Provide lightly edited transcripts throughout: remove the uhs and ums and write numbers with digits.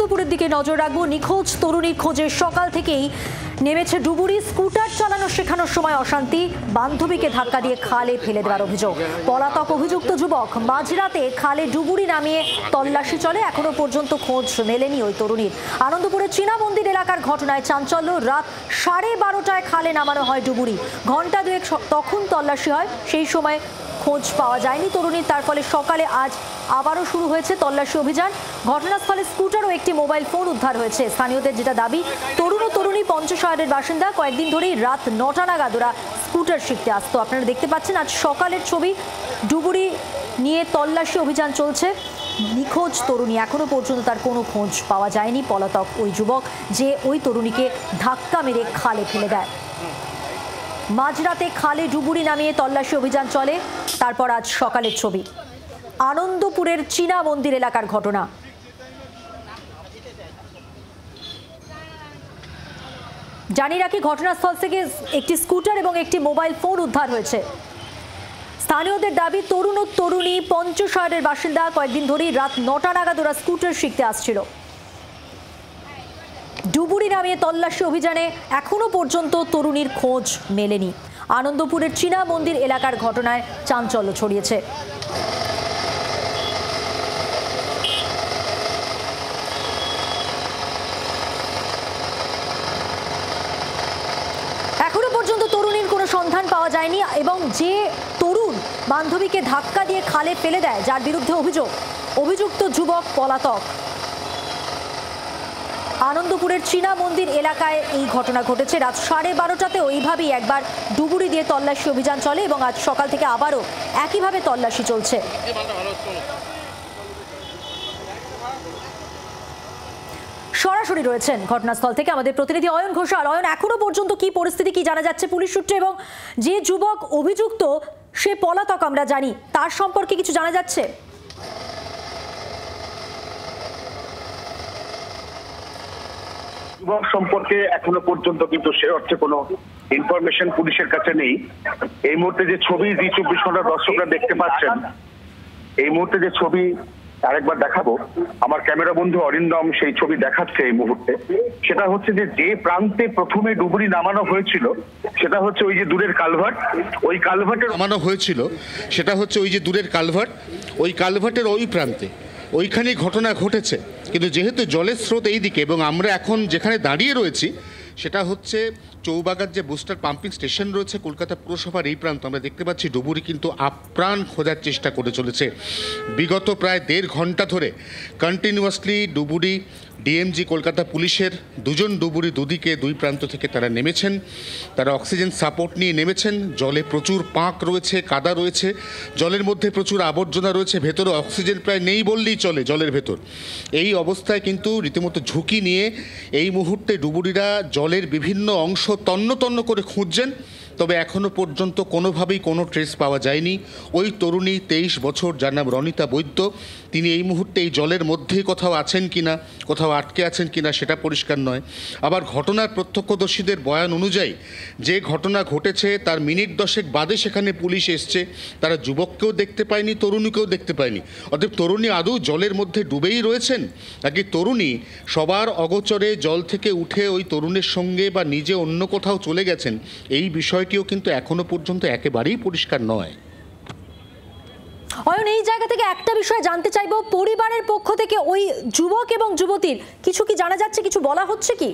আনন্দপুরের দিকে নজর রাখবো। নিখোঁজ তরুণীর খোঁজে সকাল থেকেই নেমেছে ডুবুরি। স্কুটার চালানো শেখানোর সময় অশান্তি, বান্ধবীকে ধাক্কা দিয়ে খালে ফেলে দেওয়ার অভিযোগ। পলাতক অভিযুক্ত যুবক। মাঝরাতে খালে ডুবুরি নামিয়ে তল্লাশি চলে, এখনো পর্যন্ত খোঁজ মেলেনি ওই তরুণীর। আনন্দপুরের চীনা মন্দির এলাকার ঘটনায় চাঞ্চল্য। রাত 12:30টায় খালে নামানো হয় ডুবুরি। ঘন্টা দুয়েক তখন তল্লাশি হয়, সেই সময় খোঁজ পাওয়া যায়নি তরুণীর। তার ফলে সকালে আজ আবারও শুরু হয়েছে তল্লাশি অভিযান। ঘটনাস্থলে স্কুটার ও একটি মোবাইল ফোন উদ্ধার হয়েছে। স্থানীয়দের যেটা দাবি, তরুণ ও তরুণী পঞ্চশহরের বাসিন্দা। কয়েকদিন ধরেই রাত 9টা নাগাদ ওরা স্কুটার শিখতে আসতো। আপনারা দেখতে পাচ্ছেন আজ সকালের ছবি। ডুবুরি নিয়ে তল্লাশি অভিযান চলছে। নিখোঁজ তরুণী, এখনো পর্যন্ত তার কোনো খোঁজ পাওয়া যায়নি। পলাতক ওই যুবক যে ওই তরুণীকে ধাক্কা মেরে খালে ফেলে দেয়। মাঝরাতে খালে ডুবুরি নামিয়ে তল্লাশি অভিযান চলে। তারপর আজ সকালের ছবি, আনন্দপুরের চীনা মন্দির এলাকার ঘটনা। জানিয়ে রাখি, ঘটনাস্থল থেকে একটি স্কুটার এবং একটি মোবাইল ফোন উদ্ধার হয়েছে। স্থানীয়দের দাবি, তরুণ ও তরুণী পঞ্চশহরের বাসিন্দা। কয়েকদিন ধরেই রাত 9টা নাগাদ ওরা স্কুটার শিখতে আসছিল। ডুবুরি নামিয়ে তল্লাশি অভিযানে এখনো পর্যন্ত তরুণীর খোঁজ মেলেনি। আনন্দপুরের চীনা মন্দির এলাকার ঘটনায় চাঞ্চল্য ছড়িয়েছে। এখনো পর্যন্ত তরুণীর কোনো সন্ধান পাওয়া যায়নি এবং যে তরুণ বান্ধবীকে ধাক্কা দিয়ে খালে ফেলে দেয়, যার বিরুদ্ধে অভিযুক্ত যুবক পলাতক। আনন্দপুরের চীনা মন্দির এলাকায় এই ঘটনা ঘটেছে। রাত 12:30টাতেও এইভাবেই একবার ডুবুরি দিয়ে তল্লাশি অভিযান চলে এবং আজ সকাল থেকে আবারও একইভাবে তল্লাশি চলছে। সরাসরি রয়েছেন ঘটনাস্থল থেকে আমাদের প্রতিনিধি অয়ন ঘোষাল। অয়ন, এখনো পর্যন্ত কি পরিস্থিতি, কি জানা যাচ্ছে পুলিশ সূত্রে, এবং যে যুবক অভিযুক্ত সে পলাতক আমরা জানি, তার সম্পর্কে কিছু জানা যাচ্ছে? যুবক সম্পর্কে এখনো পর্যন্ত কিন্তু সে অর্থে কোনো ইনফরমেশন পুলিশের কাছে নেই। এই মুহূর্তে যে ছবি জি 24 ঘন্টা দর্শকরা দেখতে পাচ্ছেন, এই মুহূর্তে যে ছবি আরেকবার দেখাবো, আমার ক্যামেরা বন্ধু অরিন্দম সেই ছবি দেখাচ্ছে এই মুহূর্তে। সেটা হচ্ছে যে প্রান্তে প্রথমে ডুবুরি নামানো হয়েছিল সেটা হচ্ছে ওই যে দূরের কালভার্ট, ওই কালভার্টে নামানো হয়েছিল সেটা হচ্ছে ওই যে দূরের কালভার্ট, ওই কালভার্টের ওই প্রান্তে ওইখানেই ঘটনা ঘটেছে। কিন্তু যেহেতু জলের স্রোত এই দিকে এবং আমরা এখন যেখানে দাঁড়িয়ে রয়েছি সেটা হচ্ছে চৌবাগার যে বুস্টার পাম্পিং স্টেশন রয়েছে কলকাতা পুরসভার এই প্রান্ত, আমরা দেখতে পাচ্ছি ডুবুরি কিন্তু আপ্রাণ খোঁজার চেষ্টা করে চলেছে। বিগত প্রায় 1.5 ঘন্টা ধরে কন্টিনিউয়াসলি ডুবুরি ডিএমজি কলকাতা পুলিশের দুজন ডুবুরি দুদিকে দুই প্রান্ত থেকে তারা নেমেছেন। তারা অক্সিজেন সাপোর্ট নিয়ে নেমেছেন। জলে প্রচুর পাঁক রয়েছে, কাদা রয়েছে, জলের মধ্যে প্রচুর আবর্জনা রয়েছে, ভেতরে অক্সিজেন প্রায় নেই বললেই চলে জলের ভেতর। এই অবস্থায় কিন্তু রীতিমতো ঝুঁকি নিয়ে এই মুহূর্তে ডুবুরিরা জলের বিভিন্ন অংশ তন্ন তন্ন করে খুঁজছেন। তবে এখনও পর্যন্ত কোনোভাবেই কোনো ট্রেস পাওয়া যায়নি। ওই তরুণী 23 বছর, যার নাম রনিতা বৈদ্য, তিনি এই মুহূর্তে এই জলের মধ্যেই কোথাও আছেন কিনা, কোথাও আটকে আছেন কিনা সেটা পরিষ্কার নয়। আবার ঘটনার প্রত্যক্ষদর্শীদের বয়ান অনুযায়ী যে ঘটনা ঘটেছে তার মিনিট 10 বাদে সেখানে পুলিশ এসছে। তারা যুবককেও দেখতে পায়নি, তরুণীকেও দেখতে পায়নি। অতএব তরুণী আদৌ জলের মধ্যে ডুবেই রয়েছেন নাকি তরুণী সবার অগোচরে জল থেকে উঠে ওই তরুণের সঙ্গে বা নিজে অন্য কোথাও চলে গেছেন, এই বিষয়টিও কিন্তু এখনো পর্যন্ত একেবারেই পরিষ্কার নয়। অয়ন, এই জায়গা থেকে একটা বিষয় জানতে চাইবো, পরিবারের পক্ষ থেকে ওই যুবক এবং যুবতীর কিছু কি জানা যাচ্ছে, কিছু বলা হচ্ছে কি?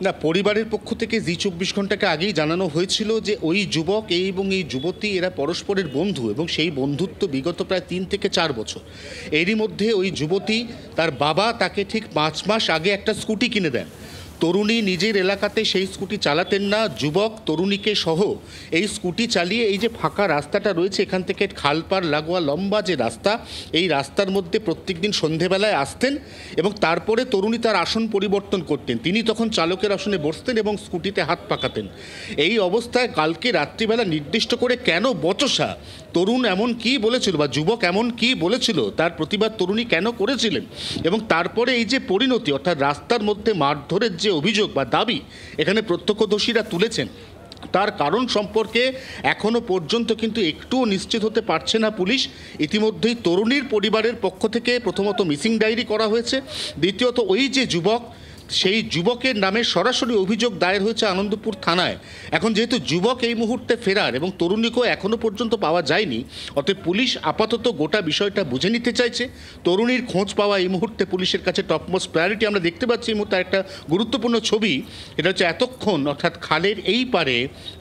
না, পরিবারের পক্ষ থেকে জি 24 ঘন্টাকে আগেই জানানো হয়েছিল যে ওই যুবক এবং এই যুবতী এরা পরস্পরের বন্ধু এবং সেই বন্ধুত্ব বিগত প্রায় 3 থেকে 4 বছর। এরই মধ্যে ওই যুবতী, তার বাবা তাকে ঠিক 5 মাস আগে একটা স্কুটি কিনে দেন। তরুণী নিজের এলাকাতে সেই স্কুটি চালাতেন না, যুবক তরুণীকে সহ এই স্কুটি চালিয়ে এই যে ফাঁকা রাস্তাটা রয়েছে এখান থেকে খালপাড় লাগোয়া লম্বা যে রাস্তা, এই রাস্তার মধ্যে প্রত্যেক দিন সন্ধেবেলায় আসতেন এবং তারপরে তরুণী তার আসন পরিবর্তন করতেন। তিনি তখন চালকের আসনে বসতেন এবং স্কুটিতে হাত পাকাতেন। এই অবস্থায় কালকে রাত্রিবেলা নির্দিষ্ট করে কেন বচসা, তরুণ এমন কি বলেছিল বা যুবক এমন কি বলেছিল, তার প্রতিবাদ তরুণী কেন করেছিলেন, এবং তারপরে এই যে পরিণতি অর্থাৎ রাস্তার মধ্যে মারধরের যে অভিযোগ বা দাবি এখানে প্রত্যক্ষদর্শীরা তুলেছেন, তার কারণ সম্পর্কে এখনো পর্যন্ত কিন্তু একটুও নিশ্চিত হতে পারছে না পুলিশ। ইতিমধ্যেই তরুণীর পরিবারের পক্ষ থেকে প্রথমত মিসিং ডায়েরি করা হয়েছে, দ্বিতীয়ত ওই যে যুবক, সেই যুবকের নামে সরাসরি অভিযোগ দায়ের হয়েছে আনন্দপুর থানায়। এখন যেহেতু যুবক এই মুহূর্তে ফেরার এবং তরুণীকেও এখনো পর্যন্ত পাওয়া যায়নি, অতএব পুলিশ আপাতত গোটা বিষয়টা বুঝে নিতে চাইছে। তরুণীর খোঁজ পাওয়া এই মুহূর্তে পুলিশের কাছে টপমোস্ট প্রায়োরিটি। আমরা দেখতে পাচ্ছি এই মুহূর্তে একটা গুরুত্বপূর্ণ ছবি, এটা হচ্ছে এতক্ষণ অর্থাৎ খালের এই পারে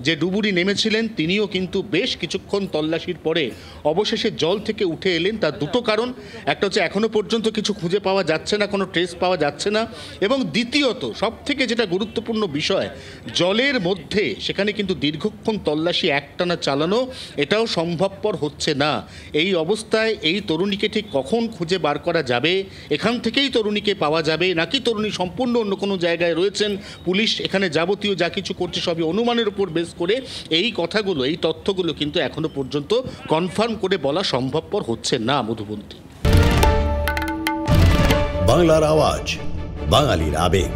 যে ডুবুরি নেমেছিলেন তিনিও কিন্তু বেশ কিছুক্ষণ তল্লাশির পরে অবশেষে জল থেকে উঠে এলেন। তার দুটো কারণ, একটা হচ্ছে এখনো পর্যন্ত কিছু খুঁজে পাওয়া যাচ্ছে না, কোনো ট্রেস পাওয়া যাচ্ছে না, এবং দ্বিতীয়ত সব থেকে যেটা গুরুত্বপূর্ণ বিষয়, জলের মধ্যে সেখানে কিন্তু দীর্ঘক্ষণ তল্লাশি একটানা চালানো এটাও সম্ভবপর হচ্ছে না। এই অবস্থায় এই তরুণীকে ঠিক কখন খুঁজে বার করা যাবে, এখান থেকেই তরুণীকে পাওয়া যাবে নাকি তরুণী সম্পূর্ণ অন্য কোনো জায়গায় রয়েছেন, পুলিশ এখানে যাবতীয় যা কিছু করছে সবই অনুমানের উপর বেস করে, এই কথাগুলো, এই তথ্যগুলো কিন্তু এখনো পর্যন্ত কনফার্ম করে বলা সম্ভবপর হচ্ছে না। মধুবন্তী। বাংলার আওয়াজ, বাঙালির আবেগ,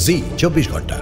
জি 24 ঘন্টা।